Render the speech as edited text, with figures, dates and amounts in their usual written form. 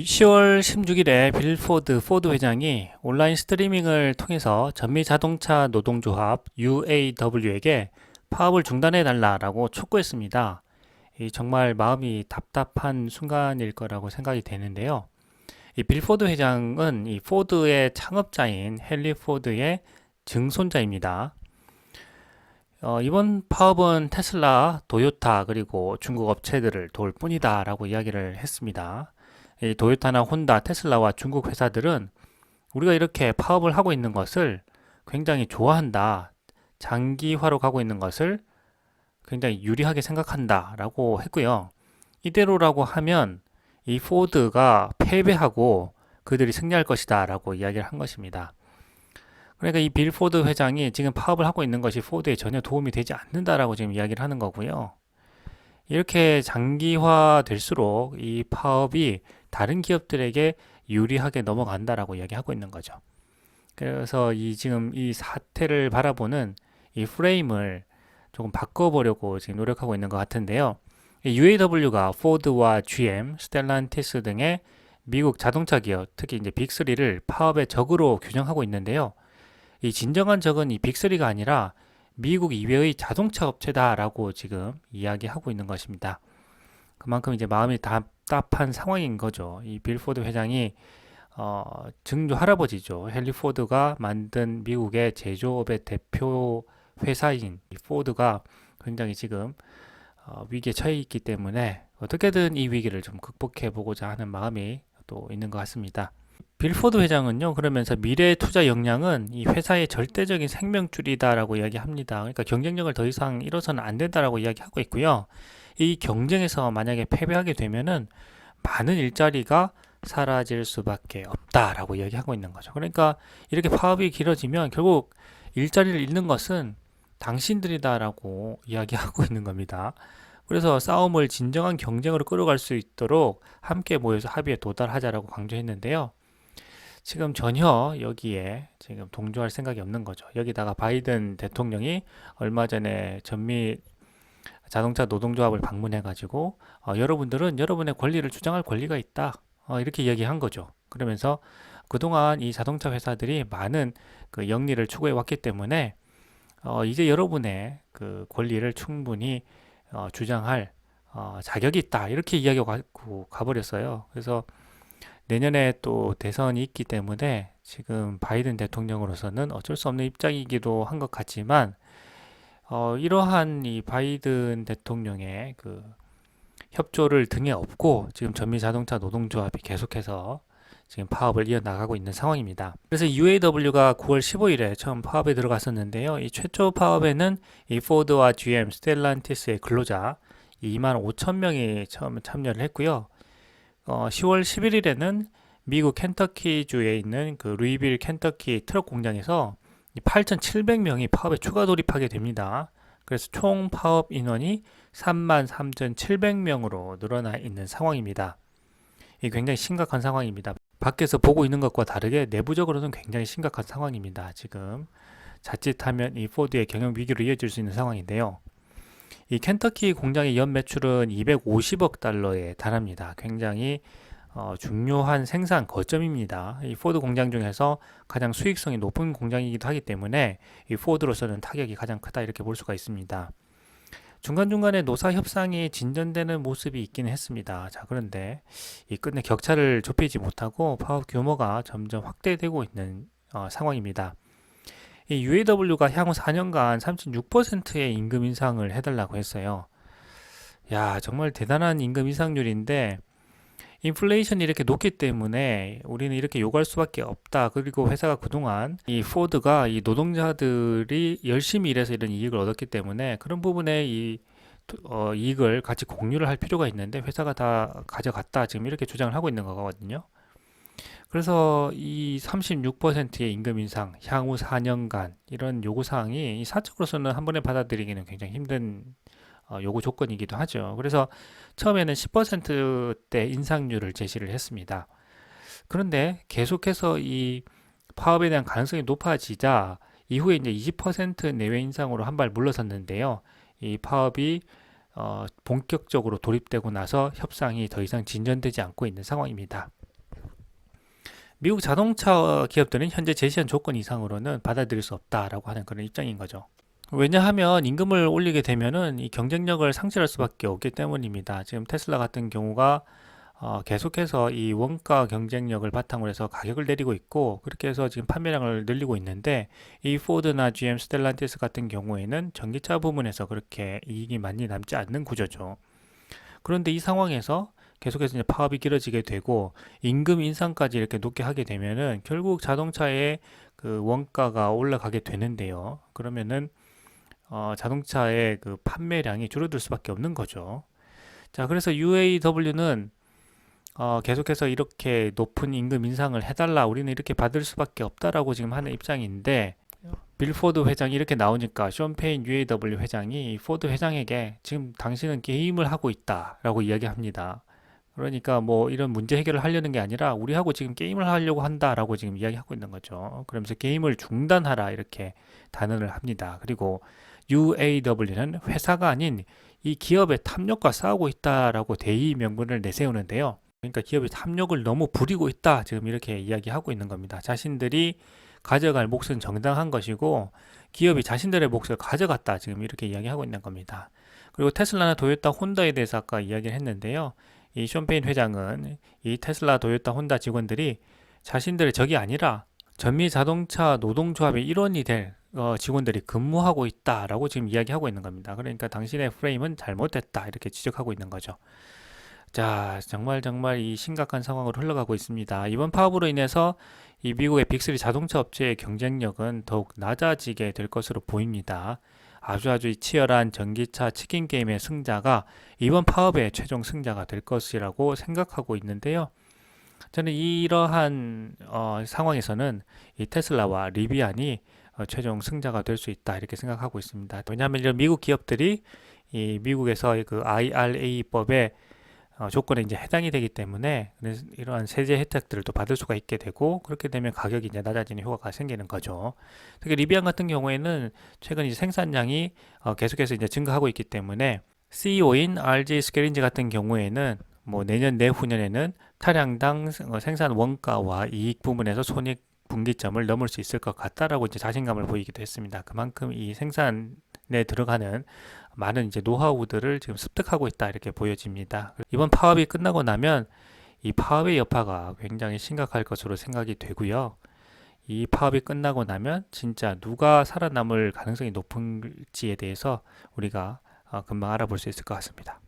10월 16일에 빌 포드 회장이 온라인 스트리밍을 통해서 전미 자동차 노동조합 UAW에게 파업을 중단해 달라라고 촉구했습니다. 정말 마음이 답답한 순간일 거라고 생각이 되는데요. 이 빌 포드 회장은 이 포드의 창업자인 헨리 포드의 증손자입니다. 이번 파업은 테슬라, 도요타 그리고 중국 업체들을 도울 뿐이다라고 이야기를 했습니다. 이 도요타나 혼다, 테슬라와 중국 회사들은 우리가 이렇게 파업을 하고 있는 것을 굉장히 좋아한다. 장기화로 가고 있는 것을 굉장히 유리하게 생각한다라고 했고요. 이대로라고 하면 이 포드가 패배하고 그들이 승리할 것이다라고 이야기를 한 것입니다. 그러니까 이 빌 포드 회장이 지금 파업을 하고 있는 것이 포드에 전혀 도움이 되지 않는다라고 지금 이야기를 하는 거고요. 이렇게 장기화 될수록 이 파업이 다른 기업들에게 유리하게 넘어간다라고 이야기하고 있는 거죠. 그래서 지금 이 사태를 바라보는 이 프레임을 조금 바꿔보려고 지금 노력하고 있는 것 같은데요. UAW가 포드와 GM, 스텔란티스 등의 미국 자동차 기업, 특히 이제 빅3를 파업의 적으로 규정하고 있는데요. 이 진정한 적은 이 빅3가 아니라 미국 이외의 자동차 업체다라고 지금 이야기하고 있는 것입니다. 그만큼 이제 마음이 답답한 상황인 거죠. 이 빌 포드 회장이 증조 할아버지죠. 헨리 포드가 만든 미국의 제조업의 대표 회사인 이 포드가 굉장히 지금 위기에 처해 있기 때문에 어떻게든 이 위기를 좀 극복해 보고자 하는 마음이 또 있는 것 같습니다. 빌 포드 회장은요, 그러면서 미래 투자 역량은 이 회사의 절대적인 생명줄이다라고 이야기합니다. 그러니까 경쟁력을 더 이상 잃어서는 안 된다라고 이야기하고 있고요. 이 경쟁에서 만약에 패배하게 되면은 많은 일자리가 사라질 수밖에 없다라고 이야기하고 있는 거죠. 그러니까 이렇게 파업이 길어지면 결국 일자리를 잃는 것은 당신들이다라고 이야기하고 있는 겁니다. 그래서 싸움을 진정한 경쟁으로 끌어갈 수 있도록 함께 모여서 합의에 도달하자라고 강조했는데요. 지금 전혀 여기에 지금 동조할 생각이 없는 거죠. 여기다가 바이든 대통령이 얼마 전에 전미 자동차 노동조합을 방문해가지고 여러분들은 여러분의 권리를 주장할 권리가 있다. 이렇게 이야기한 거죠. 그러면서 그동안 이 자동차 회사들이 많은 그 영리를 추구해 왔기 때문에 이제 여러분의 그 권리를 충분히 주장할 자격이 있다. 이렇게 이야기하고 가버렸어요. 그래서 내년에 또 대선이 있기 때문에 지금 바이든 대통령으로서는 어쩔 수 없는 입장이기도 한 것 같지만 이러한 이 바이든 대통령의 그 협조를 등에 업고 지금 전미 자동차 노동조합이 계속해서 지금 파업을 이어나가고 있는 상황입니다. 그래서 UAW가 9월 15일에 처음 파업에 들어갔었는데요. 이 최초 파업에는 이 포드와 GM, 스텔란티스의 근로자 2만 5천 명이 처음 참여를 했고요. 10월 11일에는 미국 켄터키주에 있는 그 루이빌 켄터키 트럭 공장에서 8,700명이 파업에 추가 돌입하게 됩니다. 그래서 총 파업 인원이 33,700명으로 늘어나 있는 상황입니다. 이 굉장히 심각한 상황입니다. 밖에서 보고 있는 것과 다르게 내부적으로는 굉장히 심각한 상황입니다. 지금 자칫하면 이 포드의 경영 위기로 이어질 수 있는 상황인데요. 이 켄터키 공장의 연 매출은 250억 달러에 달합니다. 굉장히 중요한 생산 거점입니다. 이 포드 공장 중에서 가장 수익성이 높은 공장이기도 하기 때문에 이 포드로서는 타격이 가장 크다 이렇게 볼 수가 있습니다. 중간중간에 노사 협상이 진전되는 모습이 있기는 했습니다. 자, 그런데 이 끝내 격차를 좁히지 못하고 파업 규모가 점점 확대되고 있는 상황입니다. 이 UAW가 향후 4년간 36%의 임금 인상을 해달라고 했어요. 야, 정말 대단한 임금 인상률인데 인플레이션이 이렇게 높기 때문에 우리는 이렇게 요구할 수밖에 없다. 그리고 회사가 그동안 이 포드가 이 노동자들이 열심히 일해서 이런 이익을 얻었기 때문에 그런 부분에 이 이익을 같이 공유를 할 필요가 있는데 회사가 다 가져갔다. 지금 이렇게 주장을 하고 있는 거거든요. 그래서 이 36%의 임금 인상, 향후 4년간 이런 요구 사항이 사적으로서는 한 번에 받아들이기는 굉장히 힘든 요구 조건이기도 하죠. 그래서 처음에는 10%대 인상률을 제시를 했습니다. 그런데 계속해서 이 파업에 대한 가능성이 높아지자 이후에 이제 20% 내외 인상으로 한 발 물러섰는데요. 이 파업이 본격적으로 돌입되고 나서 협상이 더 이상 진전되지 않고 있는 상황입니다. 미국 자동차 기업들은 현재 제시한 조건 이상으로는 받아들일 수 없다라고 하는 그런 입장인 거죠. 왜냐하면 임금을 올리게 되면은 이 경쟁력을 상실할 수밖에 없기 때문입니다. 지금 테슬라 같은 경우가 계속해서 이 원가 경쟁력을 바탕으로 해서 가격을 내리고 있고, 그렇게 해서 지금 판매량을 늘리고 있는데, 이 포드나 GM, 스텔란티스 같은 경우에는 전기차 부문에서 그렇게 이익이 많이 남지 않는 구조죠. 그런데 이 상황에서 계속해서 이제 파업이 길어지게 되고 임금 인상까지 이렇게 높게 하게 되면은 결국 자동차의 그 원가가 올라가게 되는데요. 그러면은 자동차의 그 판매량이 줄어들 수밖에 없는 거죠. 자, 그래서 UAW는 계속해서 이렇게 높은 임금 인상을 해달라, 우리는 이렇게 받을 수밖에 없다라고 지금 하는 입장인데, 빌 포드 회장이 이렇게 나오니까 숀 페인 UAW 회장이 포드 회장에게 지금 당신은 게임을 하고 있다라고 이야기합니다. 그러니까 뭐 이런 문제 해결을 하려는 게 아니라 우리하고 지금 게임을 하려고 한다라고 지금 이야기하고 있는 거죠. 그러면서 게임을 중단하라 이렇게 단언을 합니다. 그리고 UAW는 회사가 아닌 이 기업의 탐욕과 싸우고 있다라고 대의 명분을 내세우는데요. 그러니까 기업이 탐욕을 너무 부리고 있다, 지금 이렇게 이야기하고 있는 겁니다. 자신들이 가져갈 몫은 정당한 것이고 기업이 자신들의 몫을 가져갔다, 지금 이렇게 이야기하고 있는 겁니다. 그리고 테슬라나 도요타, 혼다에 대해서 아까 이야기를 했는데요. 이 숀페인 회장은 이 테슬라, 도요타, 혼다 직원들이 자신들의 적이 아니라 전미 자동차 노동조합의 일원이 될 직원들이 근무하고 있다라고 지금 이야기하고 있는 겁니다. 그러니까 당신의 프레임은 잘못됐다, 이렇게 지적하고 있는 거죠. 자, 정말 이 심각한 상황으로 흘러가고 있습니다. 이번 파업으로 인해서 이 미국의 빅3 자동차 업체의 경쟁력은 더욱 낮아지게 될 것으로 보입니다. 아주 치열한 전기차 치킨 게임의 승자가 이번 파업의 최종 승자가 될 것이라고 생각하고 있는데요. 저는 이러한 상황에서는 이 테슬라와 리비안이 최종 승자가 될 수 있다, 이렇게 생각하고 있습니다. 왜냐하면 이런 미국 기업들이 이 미국에서 그 IRA법에 조건에 이제 해당이 되기 때문에 이러한 세제 혜택들을 또 받을 수가 있게 되고, 그렇게 되면 가격이 이제 낮아지는 효과가 생기는 거죠. 특히 리비안 같은 경우에는 최근 이제 생산량이 계속해서 이제 증가하고 있기 때문에 CEO인 RJ 스케린지 같은 경우에는 뭐 내년 내후년에는 차량당 생산 원가와 이익 부분에서 손익 분기점을 넘을 수 있을 것 같다라고 이제 자신감을 보이기도 했습니다. 그만큼 이 생산에 들어가는 많은 이제 노하우들을 지금 습득하고 있다, 이렇게 보여집니다. 이번 파업이 끝나고 나면 이 파업의 여파가 굉장히 심각할 것으로 생각이 되고요. 이 파업이 끝나고 나면 진짜 누가 살아남을 가능성이 높은지에 대해서 우리가 금방 알아볼 수 있을 것 같습니다.